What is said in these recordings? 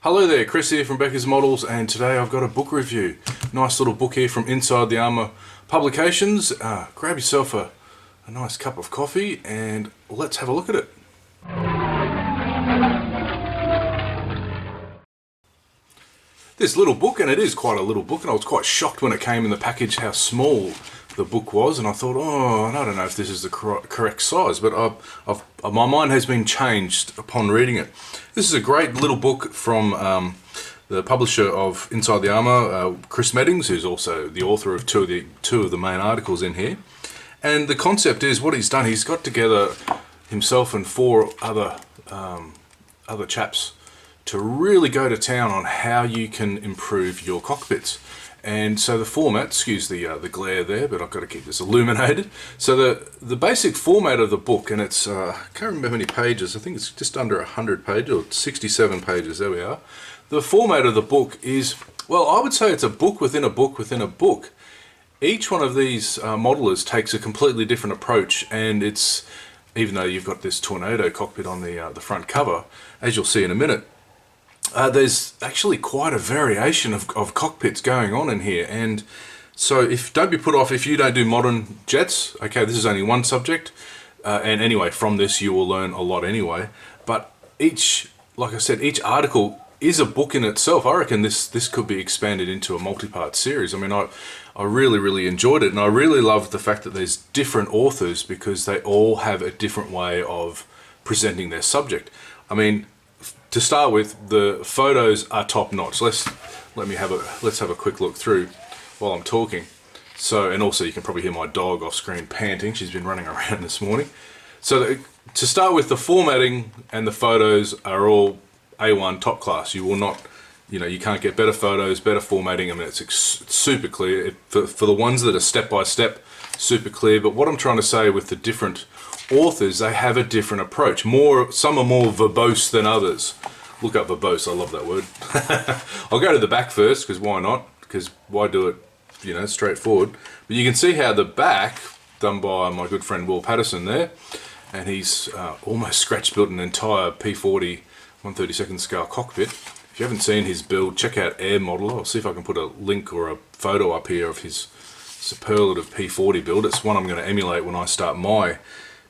Hello there, Chris here from Becker's Models, and today I've got a book review. Nice little book here from Inside the Armour Publications. Grab yourself a nice cup of coffee and let's have a look at it. This little book, and it is quite a little book, and I was quite shocked when it came in the package how small the book was, and I thought, oh, I don't know if this is the correct size, but my mind has been changed upon reading it. This is a great little book from the publisher of Inside the Armour, Chris Meddings, who's also the author of two of the main articles in here. And the concept is, what he's done, he's got together himself and four other chaps to really go to town on how you can improve your cockpits. And so the format, excuse the glare there, but I've got to keep this illuminated. So the basic format of the book, and it's, I can't remember how many pages, I think it's just under 100 pages, or 67 pages, there we are. The format of the book is, well, I would say it's a book within a book within a book. Each one of these modelers takes a completely different approach, and it's, even though you've got this tornado cockpit on the front cover, as you'll see in a minute, there's actually quite a variation of cockpits going on in here. And so don't be put off if you don't do modern jets. Okay, this is only one subject, and anyway, from this you will learn a lot anyway. But like I said, each article is a book in itself. I reckon this could be expanded into a multi-part series. I mean, I really enjoyed it, and I really love the fact that there's different authors, because they all have a different way of presenting their subject. I mean, to start with, the photos are top notch. Let's have a quick look through while I'm talking. So, and also you can probably hear my dog off screen panting. She's been running around this morning. So to start with, the formatting and the photos are all A1 top class. You will not, you can't get better photos, better formatting. I mean, it's super clear. For the ones that are step by step, super clear. But what I'm trying to say with the different authors, they have a different approach. Some are more verbose than others. Look up verbose, I love that word. I'll go to the back first, because why not? Because why do it, straightforward. But you can see how the back, done by my good friend Will Patterson there, and he's almost scratch built an entire P40 1/32 scale cockpit. If you haven't seen his build, check out Air Modeler. I'll see if I can put a link or a photo up here of his superlative P40 build. It's one I'm going to emulate when I start my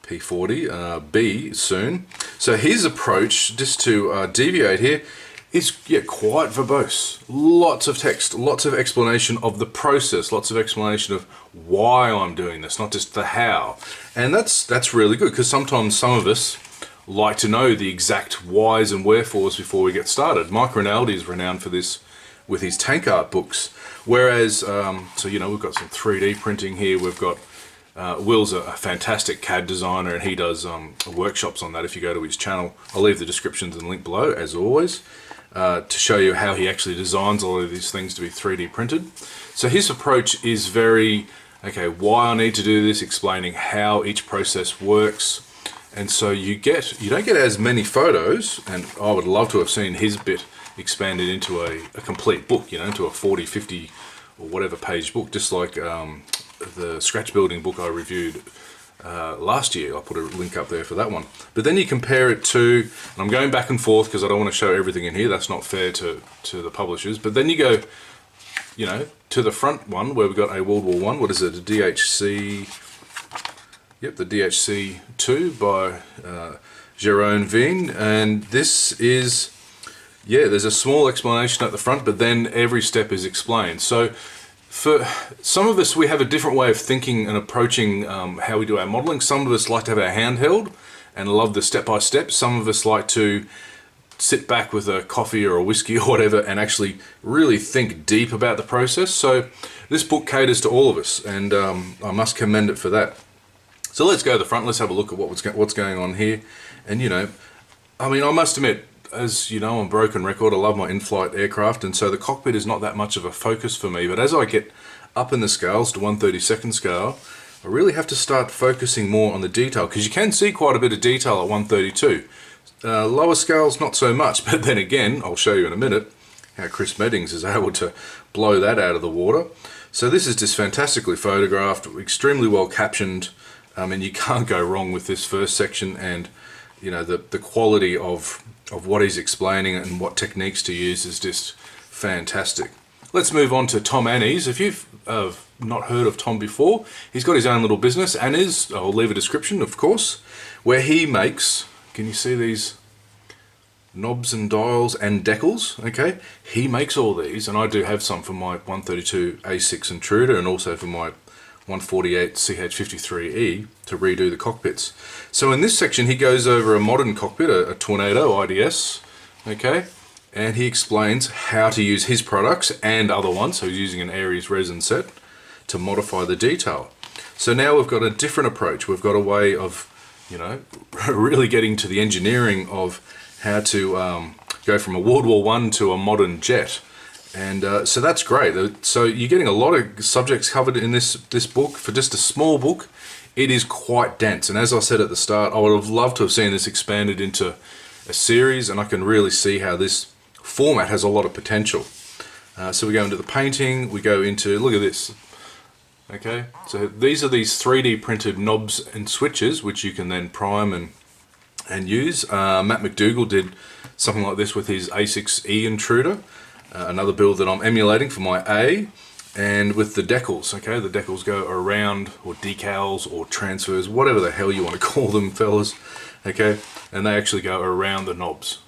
P40B soon. So his approach, just to deviate here, is quite verbose. Lots of text, lots of explanation of the process, lots of explanation of why I'm doing this, not just the how. And that's really good, because sometimes some of us like to know the exact whys and wherefores before we get started. Mike Rinaldi is renowned for this with his tank art books. Whereas, so we've got some 3D printing here. We've got Will's a fantastic CAD designer, and he does workshops on that. If you go to his channel, I'll leave the descriptions and link below, as always, to show you how he actually designs all of these things to be 3D printed. So his approach is very, okay, why I need to do this, explaining how each process works. And so you don't get as many photos, and I would love to have seen his bit expanded into a complete book, into a 40, 50 or whatever page book, just like the scratch building book I reviewed last year. I'll put a link up there for that one. But then you compare it to, and I'm going back and forth because I don't want to show everything in here, that's not fair to the publishers, but then you go, to the front one where we've got a World War I, what is it, a DHC, yep, the DHC-2 by Jerome Veen, and this is, there's a small explanation at the front, but then every step is explained. So for some of us, we have a different way of thinking and approaching how we do our modeling. Some of us like to have our hand held and love the step-by-step. Some of us like to sit back with a coffee or a whiskey or whatever and actually really think deep about the process. So this book caters to all of us, and I must commend it for that. So let's go to the front. Let's have a look at what's going on here. And I mean, I must admit, as you know, on broken record, I love my in-flight aircraft, and so the cockpit is not that much of a focus for me. But as I get up in the scales to 1/32 scale, I really have to start focusing more on the detail, because you can see quite a bit of detail at 1/32. Lower scales, not so much. But then again, I'll show you in a minute how Chris Meddings is able to blow that out of the water. So this is just fantastically photographed, extremely well captioned. And you can't go wrong with this first section, and the quality of of what he's explaining and what techniques to use is just fantastic. Let's move on to Tom Annies. If you've not heard of Tom before, he's got his own little business, Annies, I'll leave a description of course, where he makes, can you see these knobs and dials and decals? Okay, he makes all these, and I do have some for my 132 A6 intruder and also for my 148 CH53E to redo the cockpits. So in this section he goes over a modern cockpit, a Tornado IDS, okay, and he explains how to use his products and other ones, so he's using an Aries resin set to modify the detail. So now we've got a different approach. We've got a way of, you know, really getting to the engineering of how to go from a World War I to a modern jet. And so that's great. So you're getting a lot of subjects covered in this book. For just a small book, it is quite dense. And as I said at the start, I would have loved to have seen this expanded into a series, and I can really see how this format has a lot of potential. So we go into the painting, we go into, look at this. Okay, so these are these 3D printed knobs and switches which you can then prime and use. Matt McDougall did something like this with his A6E intruder, another build that I'm emulating for my A, and with the decals. Okay, the decals go around, or decals, or transfers, whatever the hell you want to call them, fellas. Okay, and they actually go around the knobs.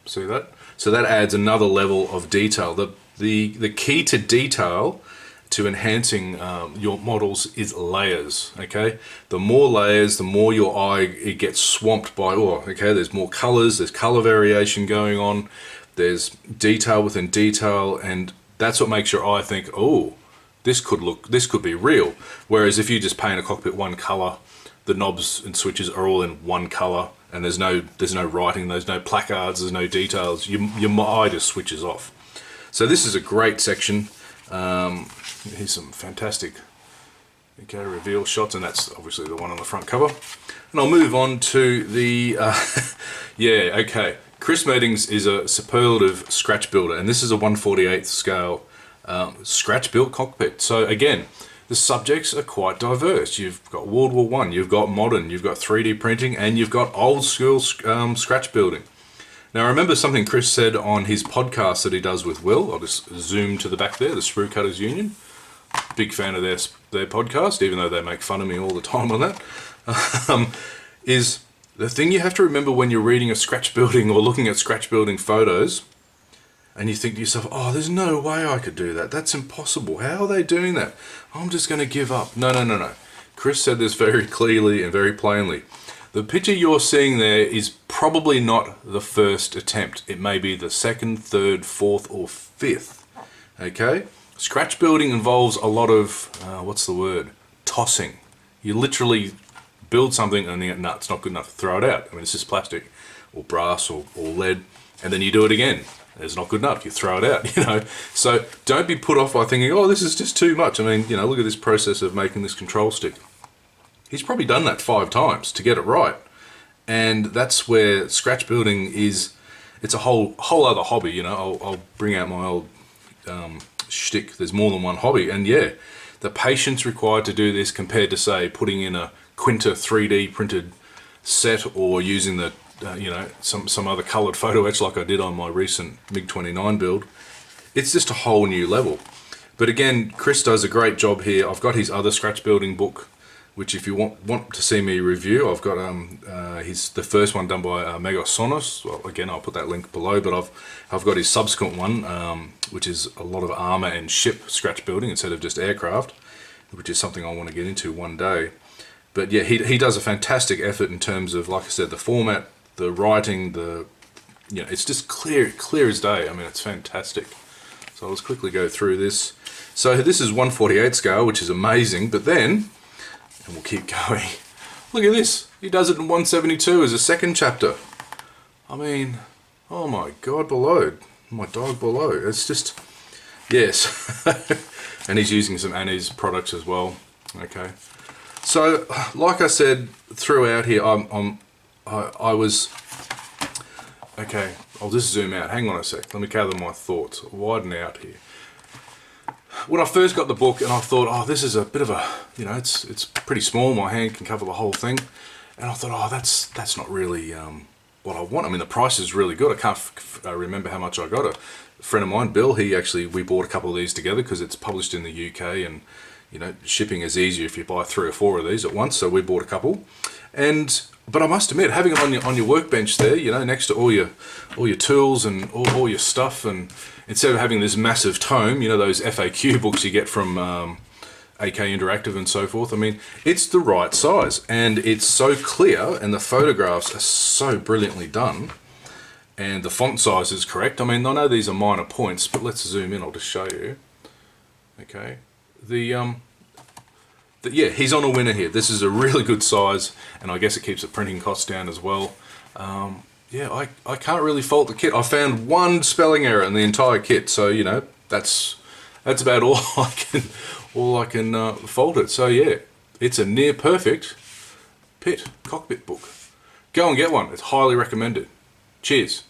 See that? So that adds another level of detail. The key to detail, to enhancing your models, is layers. Okay, the more layers, the more your eye it gets swamped by. Oh, okay, there's more colors, there's color variation going on, there's detail within detail, and that's what makes your eye think, oh, this could be real. Whereas if you just paint a cockpit one color, the knobs and switches are all in one color, and there's no writing, there's no placards, there's no details. Your eye just switches off. So this is a great section. Here's some fantastic, okay, reveal shots, and that's obviously the one on the front cover. And I'll move on to the yeah, okay, Chris Meddings is a superlative scratch builder, and this is a 1/48 scale scratch built cockpit. So again, the subjects are quite diverse. You've got World War I, you've got modern, you've got 3D printing, and you've got old school scratch building. Now I remember something Chris said on his podcast that he does with Will. I'll just zoom to the back there, the Sprue Cutters Union. Big fan of their podcast, even though they make fun of me all the time on that. Is the thing you have to remember when you're reading a scratch building or looking at scratch building photos, and you think to yourself, oh, there's no way I could do that. That's impossible. How are they doing that? I'm just going to give up. No. Chris said this very clearly and very plainly. The picture you're seeing there is probably not the first attempt. It may be the second, third, fourth, or fifth. Okay? Scratch building involves a lot of, what's the word? Tossing. You literally build something and then, no, it's not good enough. Throw it out. I mean, it's just plastic or brass or lead, and then you do it again. It's not good enough. You throw it out, you know. So don't be put off by thinking, oh, this is just too much. I mean, you know, look at this process of making this control stick. He's probably done that 5 times to get it right. And that's where scratch building is, it's a whole other hobby, you know. I'll bring out my old shtick. There's more than one hobby. And yeah, the patience required to do this compared to, say, putting in a Quinta 3D printed set or using the, you know, some other coloured photo etch like I did on my recent MiG-29 build. It's just a whole new level. But again, Chris does a great job here. I've got his other scratch building book, which if you want to see me review, I've got the first one done by Megasonos. Well, again, I'll put that link below, but I've got his subsequent one, which is a lot of armor and ship scratch building instead of just aircraft, which is something I want to get into one day. But yeah, he does a fantastic effort in terms of, like I said, the format, the writing, you know, it's just clear as day. I mean, it's fantastic. So I'll just quickly go through this. So this is 1/48 scale, which is amazing, but then, and we'll keep going. Look at this. He does it in 172 as a second chapter. I mean, oh my God, below. My dog below. It's just, yes. And he's using some Annie's products as well. Okay. So, like I said throughout here, I was, okay, I'll just zoom out. Hang on a sec. Let me gather my thoughts. Widen out here. When I first got the book and I thought, oh, this is a bit of a, you know, it's pretty small. My hand can cover the whole thing. And I thought, oh, that's not really what I want. I mean, the price is really good. I can't remember how much I got it. A friend of mine, Bill, we bought a couple of these together because it's published in the UK, and you know, shipping is easier if you buy 3 or 4 of these at once. So we bought a couple, but I must admit, having it on your workbench there, you know, next to all your tools and all your stuff, and instead of having this massive tome, you know, those FAQ books you get from AK Interactive and so forth. I mean, it's the right size, and it's so clear, and the photographs are so brilliantly done, and the font size is correct. I mean, I know these are minor points, but let's zoom in. I'll just show you. Okay, yeah, he's on a winner here. This is a really good size, and I guess it keeps the printing costs down as well. Yeah, I can't really fault the kit. I found one spelling error in the entire kit, so you know, that's about all I can fault it. So yeah, it's a near perfect cockpit book. Go and get one. It's highly recommended. Cheers.